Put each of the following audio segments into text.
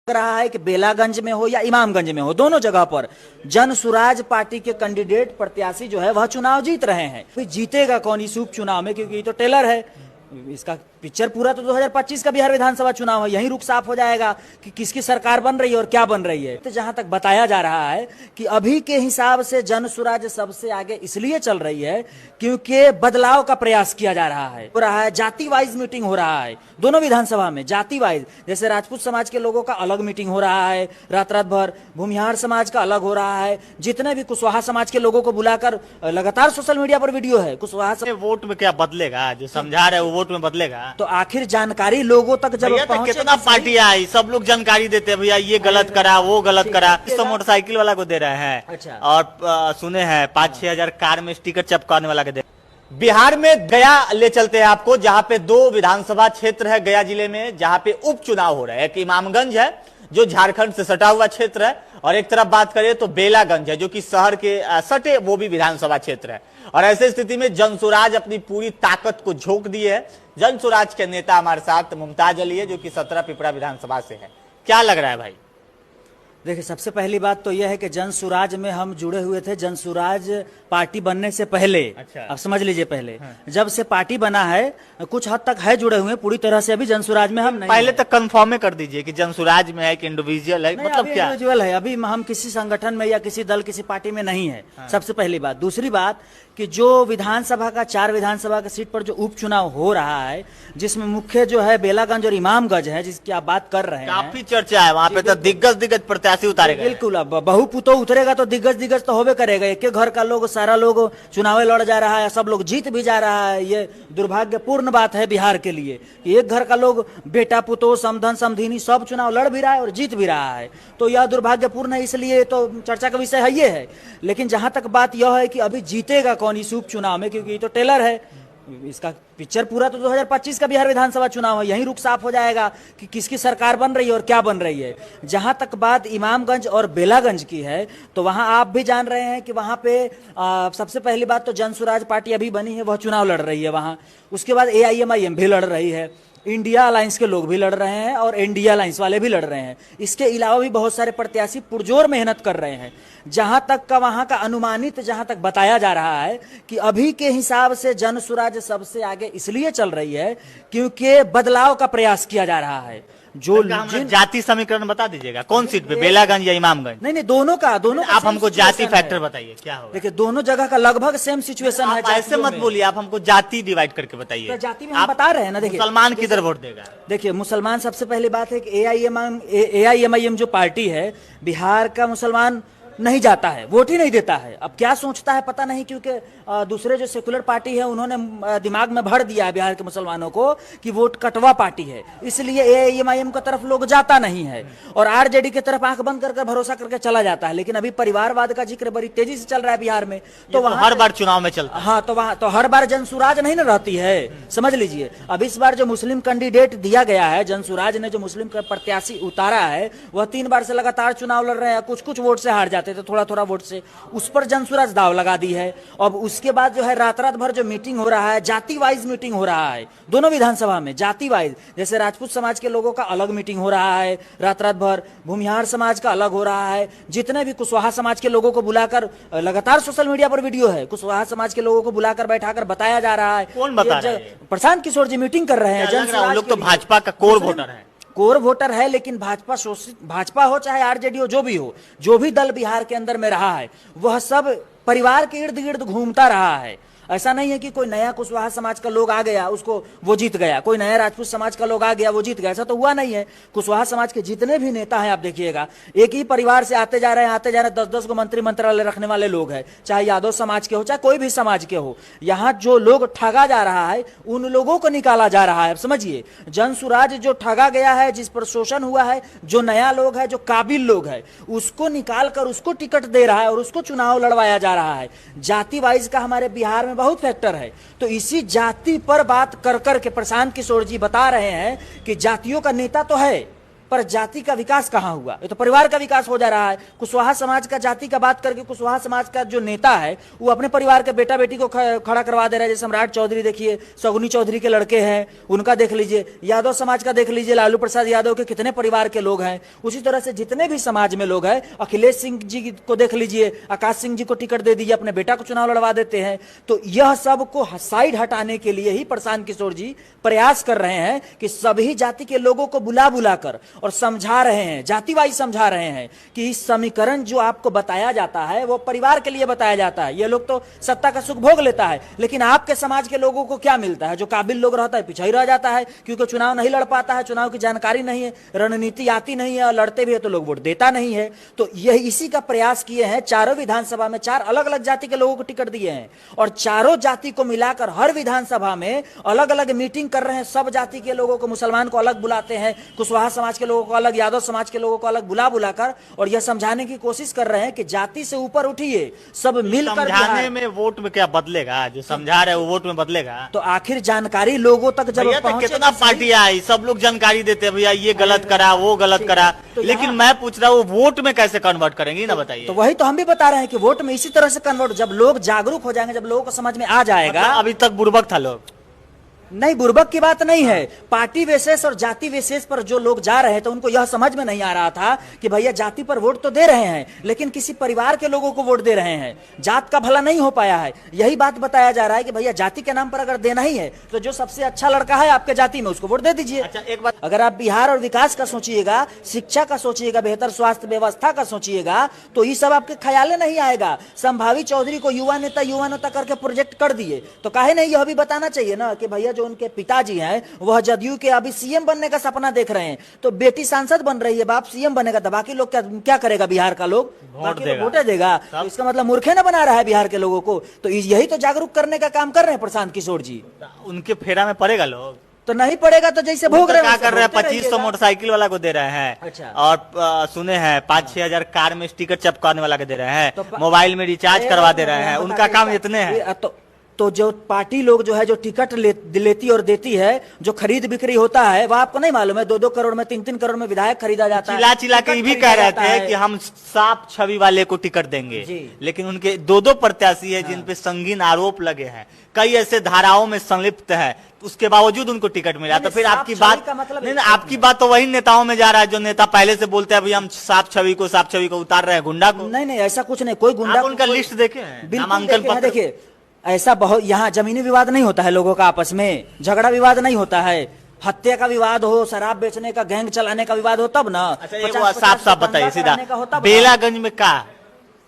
रहा है कि बेलागंज में हो या इमामगंज में हो, दोनों जगह पर जन सुराज पार्टी के कैंडिडेट प्रत्याशी जो है वह चुनाव जीत रहे हैं। फिर जीतेगा कौन इस उपचुनाव में, क्योंकि ये तो टेलर है। इसका पिक्चर पूरा तो 2025 का बिहार विधानसभा चुनाव है, यही रुख साफ हो जाएगा कि किसकी सरकार बन रही है और क्या बन रही है। तो जहां तक बताया जा रहा है कि अभी के हिसाब से जन सुराज सबसे आगे इसलिए चल रही है क्योंकि बदलाव का प्रयास किया जा रहा है जाति वाइज मीटिंग हो रहा है दोनों विधानसभा में, जाति वाइज। जैसे राजपूत समाज के लोगों का अलग मीटिंग हो रहा है रात रात भर, भूमिहार समाज का अलग हो रहा है, जितने भी कुशवाहा समाज के लोगों को बुलाकर लगातार सोशल मीडिया पर वीडियो है। कुशवाहा वोट में क्या बदलेगा, जो समझा रहे हैं वो वोट में बदलेगा? तो आखिर जानकारी लोगों तक जब पहुंचे, कितना पार्टियां आई, सब लोग जानकारी देते हैं, भैया ये गलत करा वो गलत करा। तो मोटरसाइकिल वाला को दे रहे हैं। अच्छा। और सुने हैं 5-6 हजार कार में स्टिकर चिपकाने वाला के दे। बिहार में गया ले चलते हैं आपको, जहां पे 2 विधानसभा क्षेत्र है गया जिले में, जहां पे उपचुनाव हो रहे हैं। एक इमामगंज है जो झारखंड से सटा हुआ क्षेत्र है, और एक तरफ बात करें तो बेलागंज है जो कि शहर के सटे वो भी विधानसभा क्षेत्र है। और ऐसे स्थिति में जनसुराज अपनी पूरी ताकत को झोंक दी है। जनसुराज के नेता हमारे साथ मुमताज अली है जो कि 17 पिपरा विधानसभा से है। क्या लग रहा है भाई? देखिए, सबसे पहली बात तो यह है कि जन सुराज में हम जुड़े हुए थे जन सुराज पार्टी बनने से पहले। अच्छा। अब समझ लीजिए, पहले जब से पार्टी बना है कुछ हद तक है जुड़े हुए, पूरी तरह से अभी जन सुराज में हम नहीं। पहले तक कंफर्म कर दीजिए कि जन सुराज में है कि इंडिविजुअल है, मतलब क्या इंडिविजुअल है। अभी हम किसी संगठन में या किसी दल किसी पार्टी में नहीं है। सबसे पहली बात। दूसरी बात कि जो विधानसभा का 4 विधानसभा की सीट पर जो उपचुनाव हो रहा है, जिसमें मुख्य जो है बेलागंज और इमामगंज है जिसकी आप बात कर रहे हैं, काफी चर्चा है वहाँ पे, तो दिग्गज प्रत्याशी उतारेगा। बिल्कुल, अब बहुपुतो उतरेगा तो दिग्गज तो होबे करेगा। एक घर का लोग, सारा लोग चुनाव लड़ जा रहा है, सब लोग जीत भी जा रहा है। ये दुर्भाग्यपूर्ण बात है बिहार के लिए कि एक घर का लोग, बेटा पुतो समधन समधिनी सब चुनाव लड़ भी रहा है और जीत भी रहा है। तो यह दुर्भाग्यपूर्ण है, इसलिए तो चर्चा का विषय है ये है। लेकिन जहां तक बात यह है कि अभी जीतेगा कौन इस उपचुनाव में, क्योंकि ये तो टेलर है। इसका पिक्चर पूरा तो 2025 का बिहार विधानसभा चुनाव है, यही रुख साफ हो जाएगा कि किसकी सरकार बन रही है और क्या बन रही है। जहां तक बात इमामगंज और बेलागंज की है तो वहां आप भी जान रहे हैं कि वहां पे सबसे पहली बात तो जन सुराज पार्टी अभी बनी है, वह चुनाव लड़ रही है वहां। उसके बाद AIMIM भी लड़ रही है, इंडिया अलायंस के लोग भी लड़ रहे हैं और NDA अलायंस वाले भी लड़ रहे हैं। इसके अलावा भी बहुत सारे प्रत्याशी पुरजोर मेहनत कर रहे हैं। जहां तक का वहां का अनुमानित जहां तक बताया जा रहा है कि अभी के हिसाब से जन सुराज सबसे आगे इसलिए चल रही है क्योंकि बदलाव का प्रयास किया जा रहा है। जो जाति समीकरण बता दीजिएगा, कौन सीट पे, बेलागंज या इमामगंज? नहीं, दोनों का आप हमको जाति फैक्टर बताइए क्या होगा। देखिए, दोनों जगह का लगभग सेम सिचुएशन है। ऐसे मत बोलिए, आप हमको जाति डिवाइड करके बताइए। तो जाति में हम बता रहे हैं ना। देखिए, मुसलमान किधर वोट देगा? देखिए, मुसलमान सबसे पहली बात है कि AIMIM जो पार्टी है, बिहार का मुसलमान नहीं जाता है, वोट ही नहीं देता है। अब क्या सोचता है पता नहीं, क्योंकि दूसरे जो सेकुलर पार्टी है उन्होंने दिमाग में भर दिया है बिहार के मुसलमानों को कि वोट कटवा पार्टी है, इसलिए AIMIM की तरफ लोग जाता नहीं है और RJD की तरफ आंख बंद करके भरोसा करके चला जाता है। लेकिन अभी परिवारवाद का जिक्र बड़ी तेजी से चल रहा है बिहार में, तो वहां हर बार चुनाव में चलता है। हाँ, तो वहां तो हर बार जनसुराज नहीं ना रहती है, समझ लीजिए। अब इस बार जो मुस्लिम कैंडिडेट दिया गया है, जनसुराज ने जो मुस्लिम प्रत्याशी उतारा है, वह 3 बार से लगातार चुनाव लड़ रहे हैं। कुछ वोट से हार जाते थे, थोड़ा थोड़ा वोट से, उस पर जनसुराज दाव लगा दी है। अब उसके बाद जो है रात रात भर जो मीटिंग हो रहा है, जाति वाइज मीटिंग हो रहा है दोनों विधानसभा में, जाति वाइज। जैसे राजपूत समाज के लोगों का अलग मीटिंग हो रहा है रात रात भर, भूमिहार समाज का अलग हो रहा है, जितने भी कुशवाहा समाज के लोगों को बुलाकर लगातार सोशल मीडिया पर वीडियो है, कुशवाहा समाज के लोगों को बुलाकर बैठाकर बताया जा रहा है। कौन बता रहा है? प्रशांत किशोर जी मीटिंग कर रहे हैं। जनसुराज लोग तो भाजपा का कोर वोटर है, कोर वोटर है, लेकिन भाजपा हो चाहे RJD हो, जो भी हो, जो भी दल बिहार के अंदर में रहा है, वह सब परिवार के इर्द गिर्द घूमता रहा है। ऐसा नहीं है कि कोई नया कुशवाहा समाज का लोग आ गया उसको वो जीत गया, कोई नया राजपूत समाज का लोग आ गया वो जीत गया, ऐसा तो हुआ नहीं है। कुशवाहा समाज के जितने भी नेता हैं आप देखिएगा, एक ही परिवार से आते जा रहे हैं 10-10 को मंत्री मंत्रालय रखने वाले लोग हैं, चाहे यादव समाज के हो चाहे कोई भी समाज के हो। यहाँ जो लोग ठगा जा रहा है उन लोगों को निकाला जा रहा है। समझिए, जनसुराज जो ठगा गया है, जिस पर शोषण हुआ है, जो नया लोग है, जो काबिल लोग है, उसको निकाल कर उसको टिकट दे रहा है और उसको चुनाव लड़वाया जा रहा है। जाति वाइज का हमारे बिहार में बहुत फैक्टर है। तो इसी जाति पर बात कर कर के प्रशांत किशोर जी बता रहे हैं कि जातियों का नेता तो है, पर जाति का विकास कहाँ हुआ? ये तो परिवार का विकास हो जा रहा है। कुशवाहा समाज का जाति का बात करके कुशवाहा समाज का जो नेता है वो अपने परिवार के बेटा बेटी को खड़ा करवा दे रहा है। जैसे सम्राट चौधरी देखिए, सगुनी चौधरी के लड़के हैं, उनका देख लीजिए, यादव समाज का देख लीजिए, लालू प्रसाद यादव के कितने परिवार के लोग हैं। उसी तरह से जितने भी समाज में लोग हैं, अखिलेश सिंह जी को देख लीजिए, आकाश सिंह जी को टिकट दे दीजिए, अपने बेटा को चुनाव लड़वा देते हैं। तो यह सब को साइड हटाने के लिए ही प्रशांत किशोर जी प्रयास कर रहे हैं कि सभी जाति के लोगों को बुला बुलाकर और समझा रहे हैं, जाति वाइज समझा रहे हैं कि इस समीकरण जो आपको बताया जाता है वो परिवार के लिए बताया जाता है। ये लोग तो सत्ता का सुख भोग लेता है, लेकिन आपके समाज के लोगों को क्या मिलता है? जो काबिल लोग रहता है पीछे ही रह जाता है, क्योंकि चुनाव नहीं लड़ पाता है, चुनाव की जानकारी नहीं है, रणनीति आती नहीं है, और लड़ते भी है तो लोग वोट देता नहीं है। तो यह इसी का प्रयास किए हैं। चारों विधानसभा में 4 अलग अलग जाति के लोगों को टिकट दिए हैं और चारों जाति को मिलाकर हर विधानसभा में अलग अलग मीटिंग कर रहे हैं। सब जाति के लोगों को, मुसलमान को अलग बुलाते हैं, कुशवाहा समाज के लोगों को अलग, यादव समाज के लोगों को अलग बुलाकर और यह समझाने की कोशिश कर रहे हैं कि जाति से ऊपर उठिए, सब मिलकर। समझाने में वोट में क्या बदलेगा? जो समझा रहे हैं वो वोट में बदलेगा? तो आखिर जानकारी लोगों तक जब पहुंचे, कितना पार्टियां आई, सब लोग जानकारी देते हैं, भैया ये गलत करा, वो गलत करा, तो लेकिन मैं पूछ रहा हूँ वोट में कैसे कन्वर्ट करेंगे ना, बताइए। तो वही तो हम भी बता रहे हैं कि वोट में इसी तरह से कन्वर्ट, जब लोग जागरूक हो जाएंगे, जब लोगों को समझ में आ जाएगा। मतलब अभी तक बुर्बक था लोग? नहीं, बुर्बक की बात नहीं है। पार्टी विशेष और जाति विशेष पर जो लोग जा रहे थे उनको यह समझ में नहीं आ रहा था कि भैया जाति पर वोट तो दे रहे हैं, लेकिन किसी परिवार के लोगों को वोट दे रहे हैं, जात का भला नहीं हो पाया है। यही बात बताया जा रहा है कि भैया जाति के नाम पर अगर देना ही है तो जो सबसे अच्छा लड़का है आपके जाति में उसको वोट दे दीजिए। अच्छा, एक बात, अगर आप बिहार और विकास का सोचिएगा, शिक्षा का सोचिएगा, बेहतर स्वास्थ्य व्यवस्था का सोचिएगा, तो ये सब आपके ख्याल नहीं आएगा। संभावी चौधरी को युवा नेता करके प्रोजेक्ट कर दिए, तो काहे नहीं यह भी बताना चाहिए ना कि भैया जो उनके पिताजी हैं वह जदयू के अभी सीएम बनने का सपना देख रहे हैं, तो बेटी सांसद बन रही है, बाप सीएम बनेगा, तो बाकी लोग क्या करेगा? बिहार का लोग वोट देगा। तो इसका मतलब मूर्खे न बना रहा है बिहार के लोगों को। तो यही तो जागरूक करने का काम कर रहे हैं प्रशांत किशोर जी। उनके फेरा में पड़ेगा लोग? तो नहीं पड़ेगा, तो जैसे भोग रहे क्या कर रहे हैं, 2500 मोटरसाइकिल वाला को दे रहे हैं। अच्छा। और सुने हैं 5-6 हजार कार में स्टिकर चिपकाने वाला को दे रहे हैं, तो मोबाइल में रिचार्ज करवा दे रहे हैं। उनका काम इतने हैं। तो जो पार्टी लोग जो है जो टिकट लेती और देती है, जो खरीद बिक्री होता है, वो आपको नहीं मालूम है? 2-2 करोड़ में, 3-3 करोड़ में विधायक खरीदा जाता है। चिल्ला चिल्ला के ये भी कह रहे थे कि हम साफ छवि वाले को टिकट देंगे, लेकिन उनके 2-2 प्रत्याशी है जिन पे संगीन आरोप लगे हैं, कई ऐसे धाराओं में संलिप्त है, उसके बावजूद उनको टिकट मिला। तो फिर आपकी बात नहीं, आपकी बात तो वही नेताओं में जा रहा है जो नेता पहले से बोलते हैं भाई हम साफ छवि को उतार रहे हैं, गुंडा को। नहीं, ऐसा कुछ नहीं। कोई गुंडा, उनका लिस्ट देखे हैं, नामांकन पत्र देखिए। ऐसा बहुत, यहाँ जमीनी विवाद नहीं होता है लोगों का आपस में, झगड़ा विवाद नहीं होता है, हत्या का विवाद हो, शराब बेचने का, गैंग चलाने का विवाद हो तब ना। अच्छा, साफ बताइए सीधा,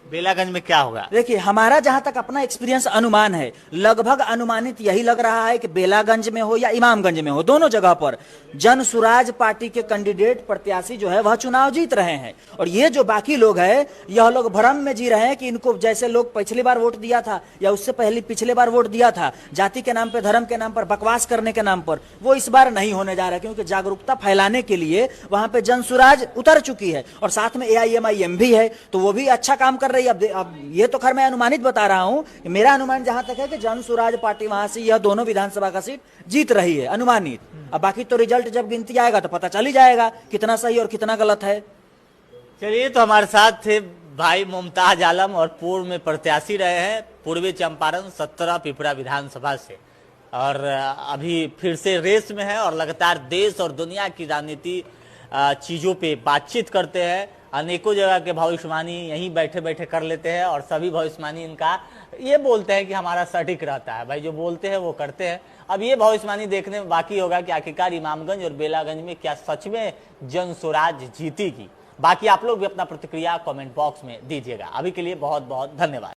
बेलागंज में क्या होगा? देखिए, हमारा जहां तक अपना एक्सपीरियंस अनुमान है, लगभग अनुमानित यही लग रहा है कि बेलागंज में हो या इमामगंज में हो, दोनों जगह पर जन सुराज पार्टी के कैंडिडेट प्रत्याशी जो है वह चुनाव जीत रहे हैं। और ये जो बाकी लोग हैं, यह लोग भ्रम में जी रहे हैं कि इनको जैसे लोग पिछली बार वोट दिया था या उससे पहले पिछले बार वोट दिया था, जाति के नाम पर, धर्म के नाम पर, बकवास करने के नाम पर, वो इस बार नहीं होने जा रहा है। क्योंकि जागरूकता फैलाने के लिए वहां पे जन सुराज उतर चुकी है और साथ में AIMIM भी है, तो वो भी अच्छा काम कर रही है। अब ये तो खैर मैं अनुमानित बता रहा हूं, मेरा अनुमान जहां तक है कि जन सुराज पार्टी वहां से यह दोनों विधानसभा का सीट जीत रही है, अनुमानित। अब बाकी तो रिजल्ट जब गिनती आएगा तो पता चल ही जाएगा कितना सही और कितना गलत है। चलिए, तो हमारे साथ थे भाई मुमताज आलम और पूर्व में प्रत्याशी रहे हैं पूर्वी चंपारण 17 पिपरा विधानसभा से, और अभी फिर से रेस में है और लगातार देश और दुनिया की राजनीति चीजों पे बातचीत करते हैं। अनेकों जगह के भविष्यवाणी यहीं बैठे बैठे कर लेते हैं और सभी भविष्यवाणी इनका ये बोलते हैं कि हमारा सटीक रहता है। भाई जो बोलते हैं वो करते हैं। अब ये भविष्यवाणी देखने में बाकी होगा कि आखिरकार इमामगंज और बेलागंज में क्या सच में जन स्वराज जीतेगी। बाकी आप लोग भी अपना प्रतिक्रिया कमेंट बॉक्स में दीजिएगा। अभी के लिए बहुत बहुत धन्यवाद।